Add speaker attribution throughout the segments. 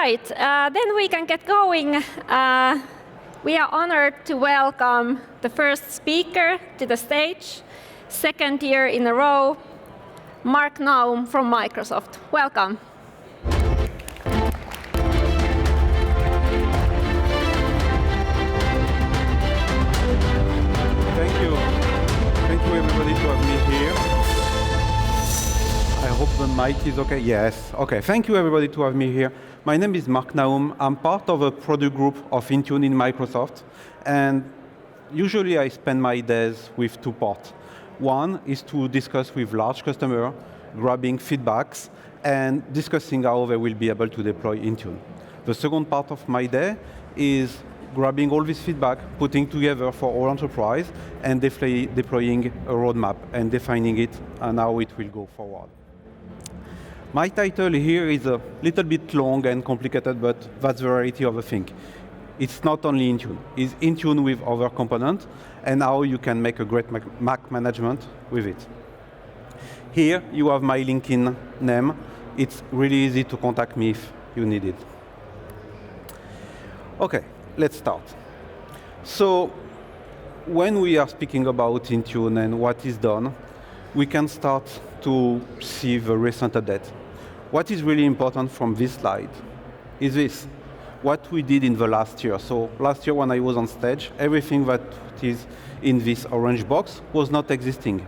Speaker 1: right, then we can get going. We are honored to welcome the first speaker to the stage, second year in a row, Marc Nahum from Microsoft. Welcome.
Speaker 2: Thank you. Thank you, everybody, to have me here. I hope the mic is OK. Yes. OK. Thank you, everybody, to have me here. My name is Marc Nahum. I'm part of a product group of Intune in Microsoft. And usually, I spend my days with two parts. One is to discuss with large customers, grabbing feedbacks, and discussing how they will be able to deploy Intune. The second part of my day is grabbing all this feedback, putting together for all enterprise, and deploying a roadmap and defining it and how it will go forward. My title here is a little bit long and complicated, but that's the reality of the thing. It's not only Intune. It's Intune with other components, and how you can make a great Mac management with it. Here, you have my LinkedIn name. It's really easy to contact me if you need it. OK, let's start. So when we are speaking about Intune and what is done, we can start to see the recent update. What is really important from this slide is this, what we did in the last year. So last year when I was on stage, everything that is in this orange box was not existing.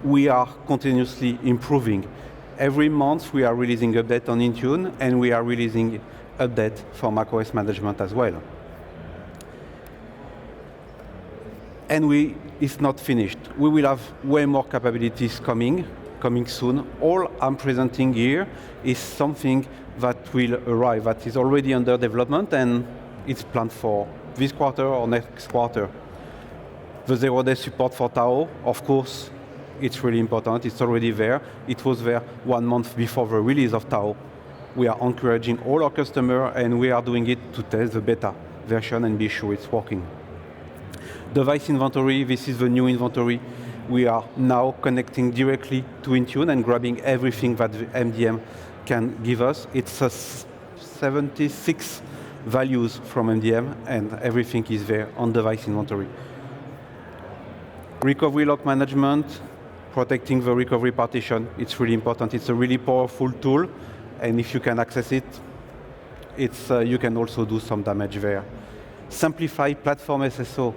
Speaker 2: We are continuously improving. Every month we are releasing update on Intune, and we are releasing update for macOS management as well. And it's not finished. We will have way more capabilities coming soon. All I'm presenting here is something that will arrive, that is already under development, and it's planned for this quarter or next quarter. The zero-day support for Tahoe, of course, it's really important. It's already there. It was there 1 month before the release of Tahoe. We are encouraging all our customers, and we are doing it to test the beta version and be sure it's working. Device inventory, this is the new inventory. We are now connecting directly to Intune and grabbing everything that the MDM can give us. It's 76 values from MDM, and everything is there on device inventory. Recovery lock management, protecting the recovery partition, it's really important. It's a really powerful tool, and if you can access it, you can also do some damage there. Simplify Platform SSO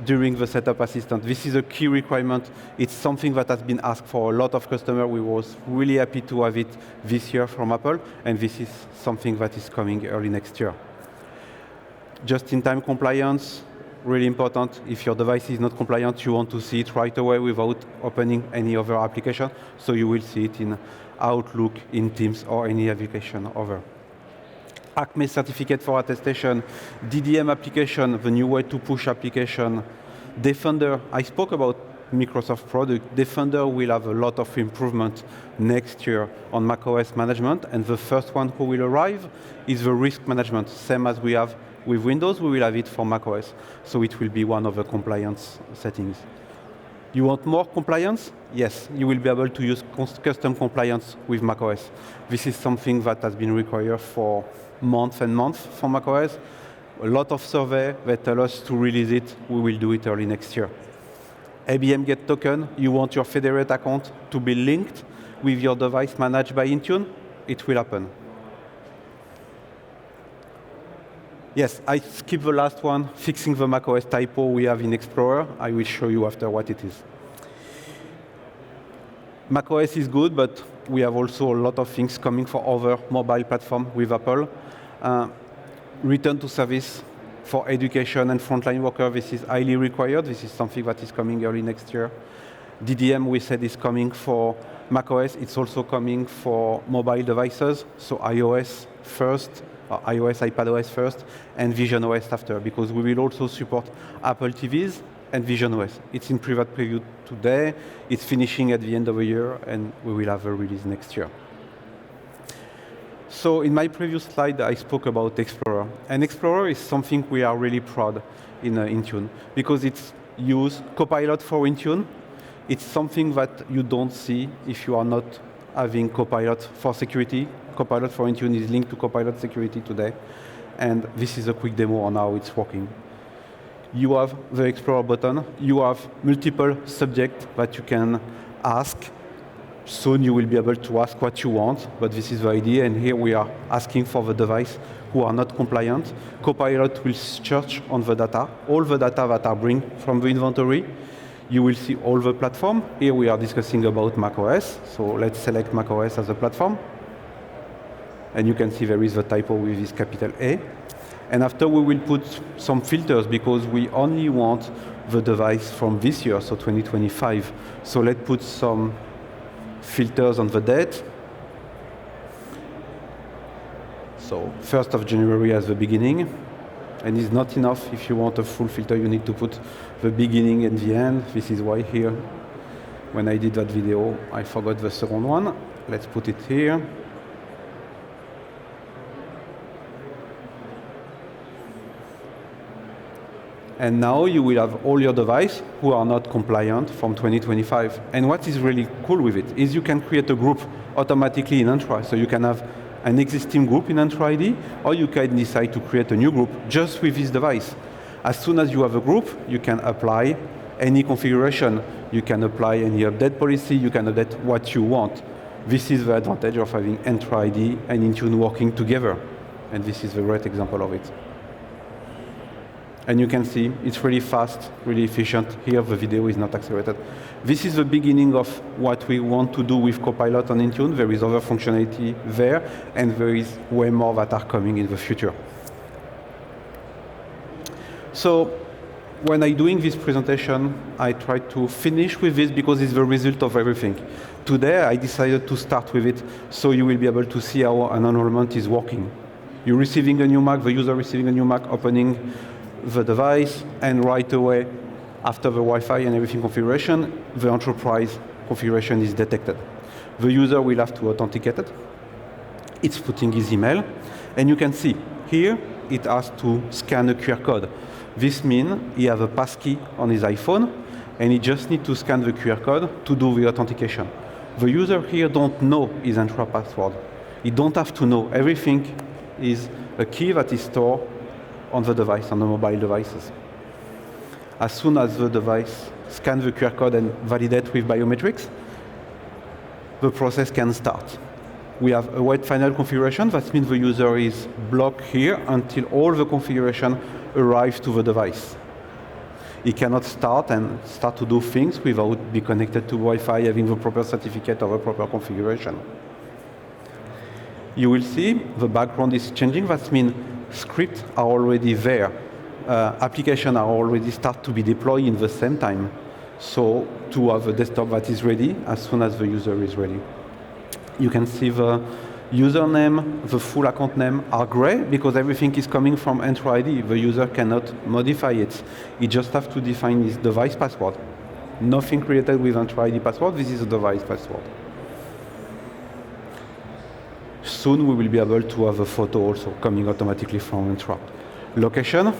Speaker 2: during the setup assistant. This is a key requirement. It's something that has been asked for a lot of customers. We was really happy to have it this year from Apple, and this is something that is coming early next year. Just-in-time compliance, really important. If your device is not compliant, you want to see it right away without opening any other application, so you will see it in Outlook, in Teams, or any application over. Acme certificate for attestation, DDM application, the new way to push application. Defender, I spoke about Microsoft product. Defender will have a lot of improvement next year on macOS management, and the first one who will arrive is the risk management. Same as we have with Windows, we will have it for macOS, so it will be one of the compliance settings. You want more compliance? Yes, you will be able to use custom compliance with macOS. This is something that has been required for months and months for macOS. A lot of surveys that tell us to release it. We will do it early next year. IBM Get Token, you want your federate account to be linked with your device managed by Intune? It will happen. Yes, I skipped the last one, fixing the macOS typo we have in Explorer. I will show you after what it is. macOS is good, but we have also a lot of things coming for other mobile platforms with Apple. Return to service for education and frontline workers, this is highly required. This is something that is coming early next year. DDM, we said, is coming for macOS. It's also coming for mobile devices, so iOS first, iOS, iPadOS first, and visionOS after, because we will also support Apple TVs and visionOS. It's in private preview today. It's finishing at the end of the year, and we will have a release next year. So in my previous slide, I spoke about Explorer. And Explorer is something we are really proud in Intune, because it's used Copilot for Intune. It's something that you don't see if you are not having Copilot for security, Copilot for Intune is linked to Copilot security today. And this is a quick demo on how it's working. You have the Explorer button. You have multiple subjects that you can ask. Soon you will be able to ask what you want, but this is the idea. And here we are asking for the device who are not compliant. Copilot will search on the data, all the data that are bring from the inventory. You will see all the platform. Here we are discussing about macOS. So let's select macOS as a platform. And you can see there is the typo with this capital A. And after we will put some filters because we only want the device from this year, so 2025. So let's put some filters on the date. So 1st of January as the beginning. And it's not enough. If you want a full filter, you need to put the beginning and the end. This is why here, when I did that video, I forgot the second one. Let's put it here. And now you will have all your devices who are not compliant from 2025. And what is really cool with it is you can create a group automatically in Entra. So you can have an existing group in Entra ID, or you can decide to create a new group just with this device. As soon as you have a group, you can apply any configuration. You can apply any update policy. You can update what you want. This is the advantage of having Entra ID and Intune working together. And this is a great example of it. And you can see it's really fast, really efficient. Here the video is not accelerated. This is the beginning of what we want to do with Copilot on Intune. There is other functionality there, and there is way more that are coming in the future. So when I'm doing this presentation, I try to finish with this because it's the result of everything. Today I decided to start with it so you will be able to see how an enrollment is working. You're receiving a new Mac, the user receiving a new Mac, opening the device, and right away, after the Wi-Fi and everything configuration, the enterprise configuration is detected. The user will have to authenticate it. It's putting his email, and you can see here it has to scan a QR code. This means he has a passkey on his iPhone, and he just needs to scan the QR code to do the authentication. The user here don't know his Entra password. He don't have to know. Everything is a key that is stored on the device, on the mobile devices. As soon as the device scans the QR code and validates with biometrics, the process can start. We have a wait final configuration. That means the user is blocked here until all the configuration arrives to the device. He cannot start to do things without being connected to Wi-Fi, having the proper certificate or the proper configuration. You will see the background is changing. That means scripts are already there. Applications are already start to be deployed in the same time. So to have a desktop that is ready as soon as the user is ready. You can see the username, the full account name are gray because everything is coming from Entra ID. The user cannot modify it. He just has to define his device password. Nothing created with Entra ID password. This is a device password. Soon we will be able to have a photo also coming automatically from Entra. Location,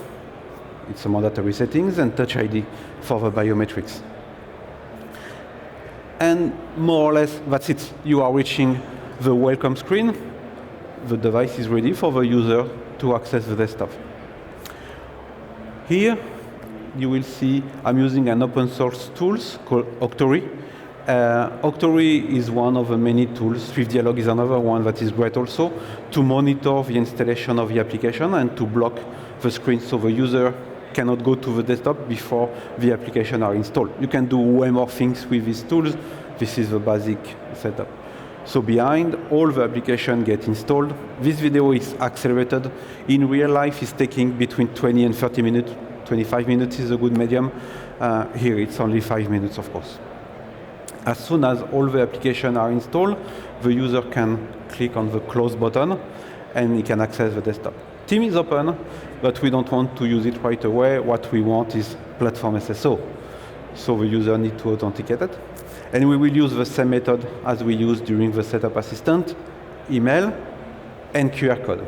Speaker 2: it's a mandatory settings, and Touch ID for the biometrics. And more or less, that's it. You are reaching the welcome screen. The device is ready for the user to access the desktop. Here, you will see I'm using an open source tools called Octory. Octory is one of the many tools. SwiftDialog is another one that is great also to monitor the installation of the application and to block the screen so the user cannot go to the desktop before the application are installed. You can do way more things with these tools. This is the basic setup. So behind, all the application get installed. This video is accelerated. In real life, it's taking between 20 and 30 minutes. 25 minutes is a good medium. Here, it's only 5 minutes, of course. As soon as all the applications are installed, the user can click on the close button and he can access the desktop. Team is open, but we don't want to use it right away. What we want is Platform SSO. So the user needs to authenticate it. And we will use the same method as we used during the setup assistant, email, and QR code.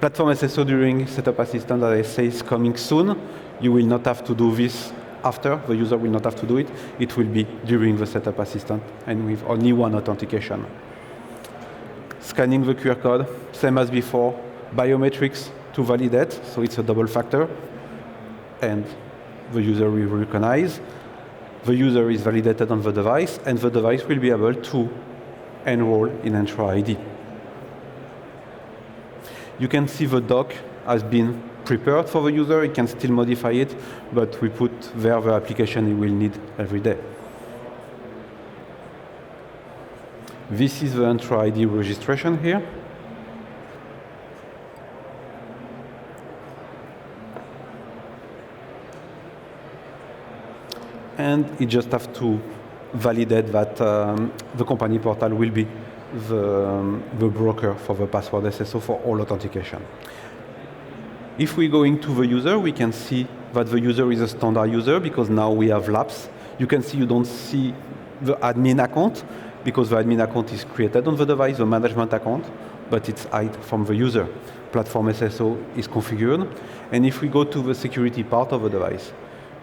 Speaker 2: Platform SSO during setup assistant, as I say, is coming soon. You will not have to do this after. The user will not have to do it. It will be during the setup assistant and with only one authentication. Scanning the QR code, same as before. Biometrics to validate, so it's a double factor. And the user will recognize. The user is validated on the device, and the device will be able to enroll in Entra ID. You can see the doc has been prepared for the user. He can still modify it, but we put there the application he will need every day. This is the Entra ID registration here. And you just have to validate that the company portal will be the broker for the password SSO for all authentication. If we go into the user, we can see that the user is a standard user because now we have labs. You can see you don't see the admin account because the admin account is created on the device, the management account, but it's hide from the user. Platform SSO is configured. And if we go to the security part of the device,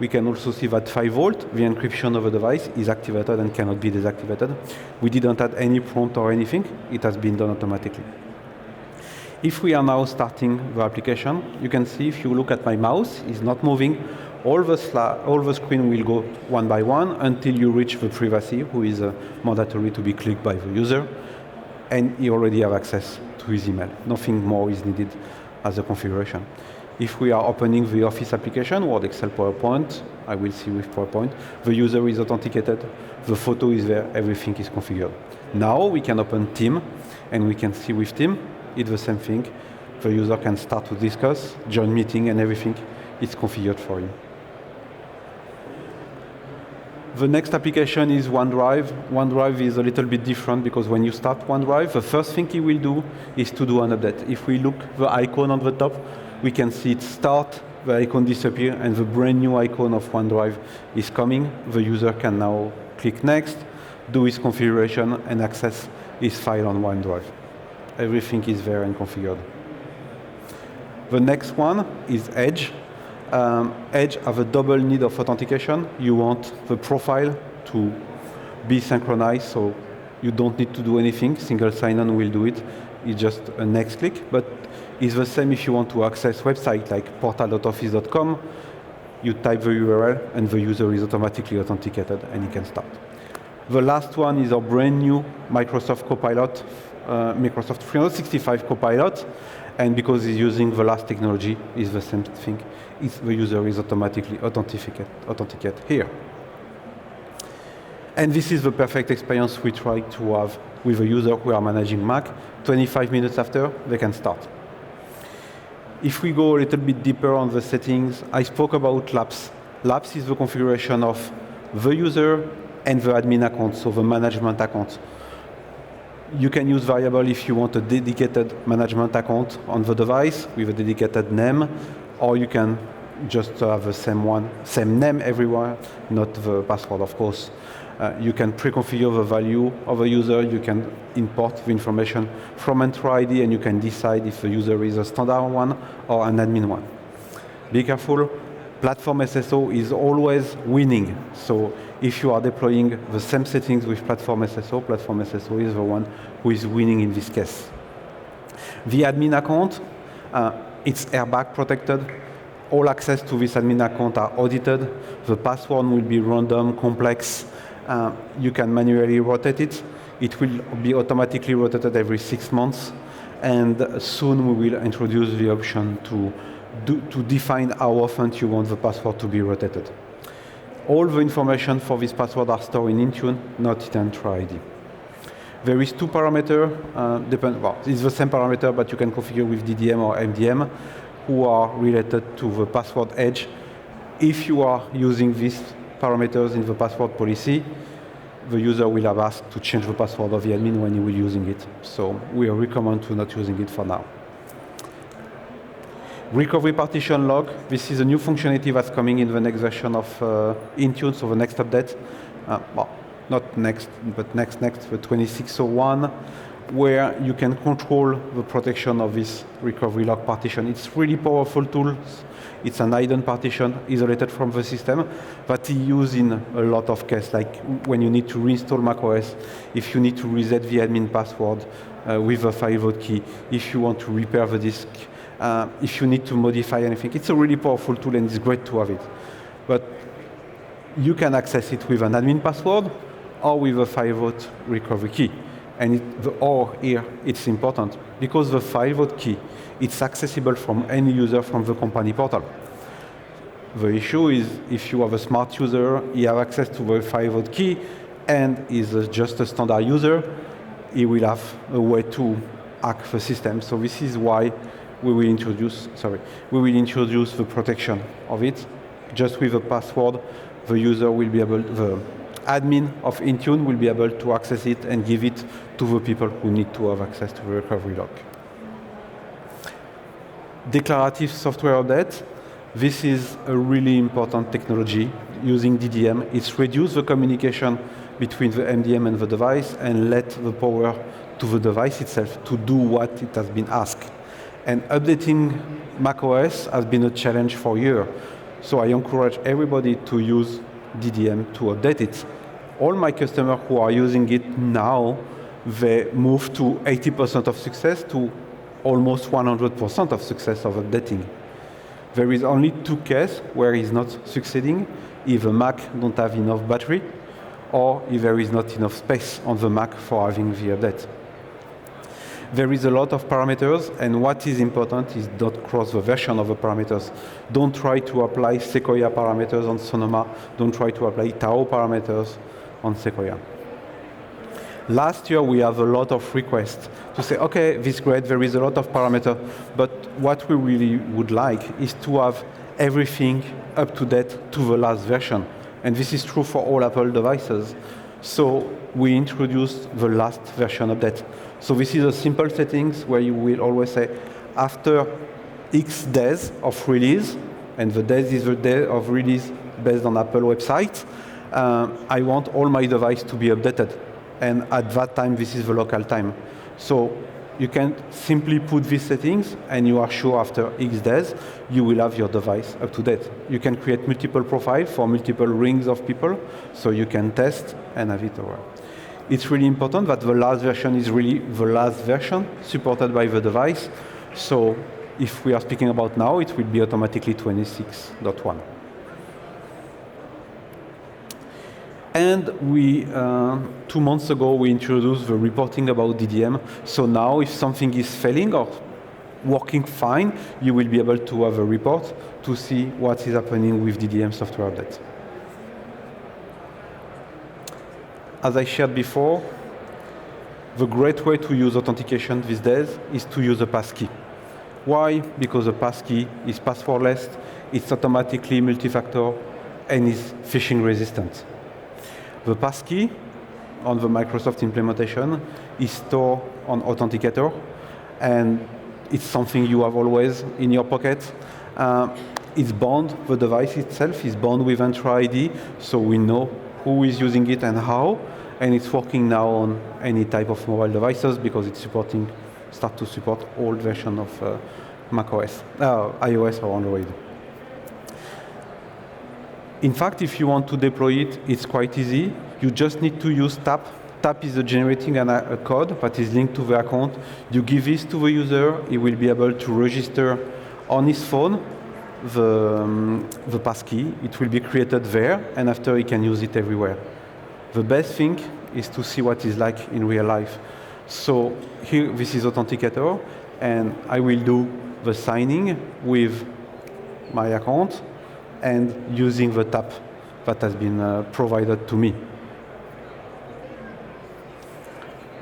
Speaker 2: we can also see that 5 volt, the encryption of the device, is activated and cannot be deactivated. We didn't add any prompt or anything. It has been done automatically. If we are now starting the application, you can see if you look at my mouse, it's not moving. All the screen will go one by one until you reach the privacy, who is mandatory to be clicked by the user. And you already have access to his email. Nothing more is needed as a configuration. If we are opening the Office application, Word, Excel, PowerPoint, I will see with PowerPoint, the user is authenticated, the photo is there, everything is configured. Now we can open Team, and we can see with Team, it's the same thing. The user can start to discuss, join meeting, and everything is configured for you. The next application is OneDrive. OneDrive is a little bit different because when you start OneDrive, the first thing it will do is to do an update. If we look the icon on the top, we can see it start, the icon disappear, and the brand new icon of OneDrive is coming. The user can now click next, do his configuration, and access his file on OneDrive. Everything is there and configured. The next one is Edge. Edge have a double need of authentication. You want the profile to be synchronized, so you don't need to do anything. Single sign-on will do it. It's just a next click, but it's the same if you want to access website like portal.office.com. You type the URL, and the user is automatically authenticated, and he can start. The last one is our brand new Microsoft Copilot, Microsoft 365 Copilot, and because it's using the last technology, it's the same thing. The user is automatically authenticate here. And this is the perfect experience we try to have with a user who are managing Mac. 25 minutes after, they can start. If we go a little bit deeper on the settings, I spoke about labs. Labs is the configuration of the user and the admin account, so the management account. You can use variable if you want a dedicated management account on the device with a dedicated name, or you can just have the same name everywhere, not the password, of course. You can pre-configure the value of a user. You can import the information from Entra ID, and you can decide if the user is a standard one or an admin one. Be careful. Platform SSO is always winning. So if you are deploying the same settings with Platform SSO is the one who is winning in this case. The admin account, it's airbag protected. All access to this admin account are audited. The password will be random, complex. You can manually rotate it. It will be automatically rotated every 6 months. And soon we will introduce the option to define how often you want the password to be rotated. All the information for this password are stored in Intune, not in Entra ID. There is 2 parameters, it's the same parameter, but you can configure with DDM or MDM, who are related to the password edge. If you are using these parameters in the password policy, the user will have asked to change the password of the admin when he will using it. So we recommend to not using it for now. Recovery partition log. This is a new functionality that's coming in the next version of Intune, so the next update. Not next, but next, the 2601. where you can control the protection of this recovery log partition. It's really powerful tool. It's an hidden partition isolated from the system that is used in a lot of cases, like when you need to reinstall macOS, if you need to reset the admin password with a 5-volt key, if you want to repair the disk, if you need to modify anything. It's a really powerful tool and it's great to have it. But you can access it with an admin password or with a 5-volt recovery key. And the or here, it's important, because the 5-volt key, it's accessible from any user from the company portal. The issue is if you have a smart user, he has access to the 5-volt key, and is just a standard user, he will have a way to hack the system. So this is why we will introduce the protection of it. Just with a password, the user will be able, the admin of Intune will be able to access it and give it to the people who need to have access to the recovery log. Declarative software update. This is a really important technology using DDM. It's reduced the communication between the MDM and the device and let the power to the device itself to do what it has been asked. And updating macOS has been a challenge for years. So I encourage everybody to use DDM to update it. All my customers who are using it now, they move to 80% of success to almost 100% of success of updating. There is only 2 cases where it's not succeeding, if the Mac don't have enough battery, or if there is not enough space on the Mac for having the update. There is a lot of parameters, and what is important is don't cross the version of the parameters. Don't try to apply Sequoia parameters on Sonoma. Don't try to apply Tahoe parameters on Sequoia. Last year, we have a lot of requests to say, okay, this is great, there is a lot of parameters, but what we really would like is to have everything up to date to the last version. And this is true for all Apple devices. So we introduced the last version update. So this is a simple settings where you will always say, after X days of release, and the days is the day of release based on Apple website, I want all my devices to be updated. And at that time, this is the local time. So you can simply put these settings, and you are sure after X days, you will have your device up to date. You can create multiple profiles for multiple rings of people, so you can test and have it over. It's really important that the last version is really the last version supported by the device. So if we are speaking about now, it will be automatically 26.1. And we, 2 months ago, we introduced the reporting about DDM. So now if something is failing or working fine, you will be able to have a report to see what is happening with DDM software update. As I shared before, the great way to use authentication these days is to use a passkey. Why? Because a passkey is passwordless, it's automatically multi-factor, and is phishing resistant. The passkey on the Microsoft implementation is stored on Authenticator, and it's something you have always in your pocket. It's bound, the device itself is bound with Entra ID, so we know who is using it and how, and it's working now on any type of mobile devices because it's start to support all versions of macOS, iOS or Android. In fact, if you want to deploy it, it's quite easy. You just need to use TAP. TAP is generating a code that is linked to the account. You give this to the user, he will be able to register on his phone the passkey. It will be created there, and after he can use it everywhere. The best thing is to see what it's like in real life. So here, this is Authenticator, and I will do the signing with my account and using the TAP that has been provided to me.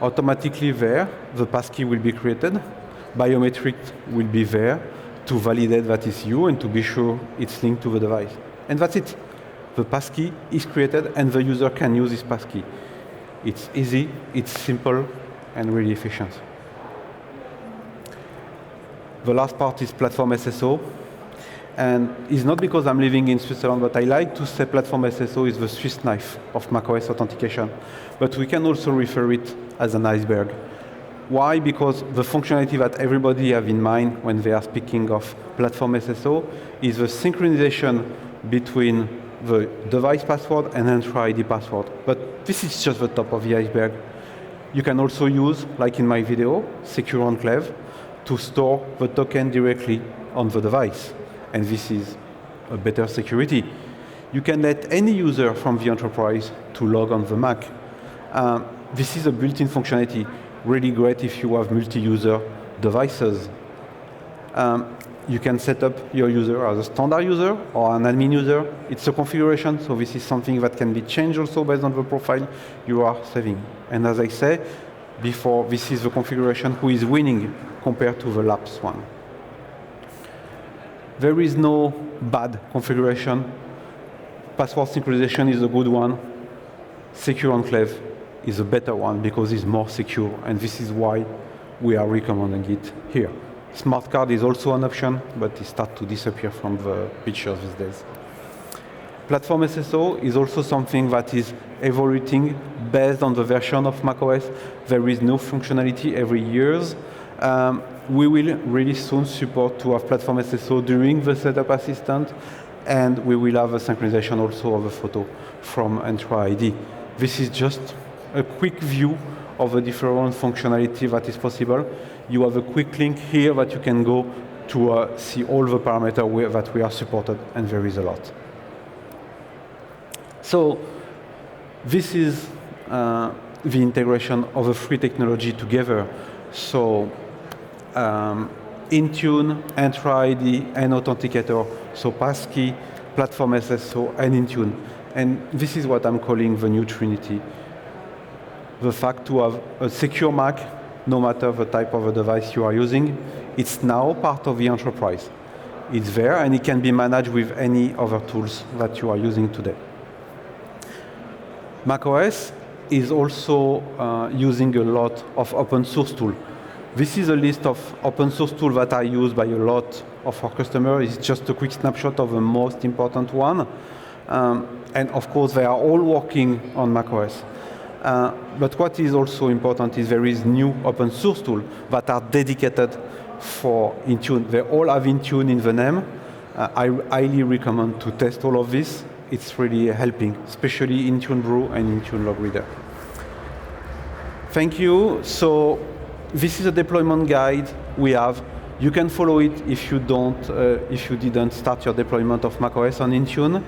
Speaker 2: Automatically there, the passkey will be created. Biometric will be there to validate that it's you and to be sure it's linked to the device. And that's it. The passkey is created and the user can use this passkey. It's easy, it's simple, and really efficient. The last part is Platform SSO. And it's not because I'm living in Switzerland, but I like to say Platform SSO is the Swiss knife of macOS authentication. But we can also refer it as an iceberg. Why? Because the functionality that everybody have in mind when they are speaking of Platform SSO is the synchronization between the device password and Entra ID password. But this is just the top of the iceberg. You can also use, like in my video, Secure Enclave to store the token directly on the device. And this is a better security. You can let any user from the enterprise to log on the Mac. This is a built-in functionality, really great if you have multi-user devices. You can set up your user as a standard user or an admin user. It's a configuration, so this is something that can be changed also based on the profile you are saving. And as I say before, this is the configuration who is winning compared to the lapsed one. There is no bad configuration. Password synchronization is a good one. Secure Enclave is a better one because it's more secure, and this is why we are recommending it here. Smart card is also an option, but it starts to disappear from the pictures these days. Platform SSO is also something that is evolving based on the version of macOS. There is new functionality every year. We will really soon support to have Platform SSO during the setup assistant, and we will have a synchronization also of a photo from Entra ID. This is just a quick view of the different functionality that is possible. You have a quick link here that you can go to see all the parameters that we are supported, and there is a lot. So this is the integration of the three technology together. So Intune, Entra ID, and Authenticator. So Passkey, Platform SSO, and Intune. And this is what I'm calling the new Trinity. The fact to have a secure Mac, no matter the type of a device you are using, it's now part of the enterprise. It's there, and it can be managed with any other tools that you are using today. macOS is also using a lot of open source tools. This is a list of open source tools that are used by a lot of our customers. It's just a quick snapshot of the most important one. And of course, they are all working on macOS. But what is also important is there is new open source tools that are dedicated for Intune. They all have Intune in the name. I highly recommend to test all of this. It's really helping, especially Intune Brew and Intune Log Reader. Thank you. So this is a deployment guide we have. You can follow it if you didn't start your deployment of macOS on Intune.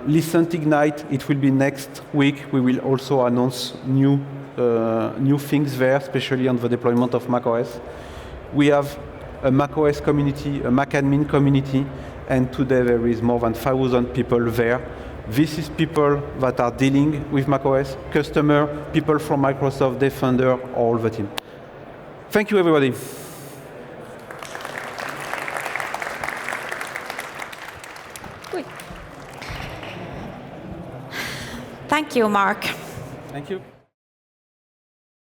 Speaker 2: Listen to Ignite, it will be next week. We will also announce new things there, especially on the deployment of macOS. We have a macOS community, a Mac admin community, and today there is more than 5,000 people there. This is people that are dealing with macOS, customer, people from Microsoft, Defender, all the team. Thank you, everybody.
Speaker 3: Thank you, Marc.
Speaker 2: Thank you.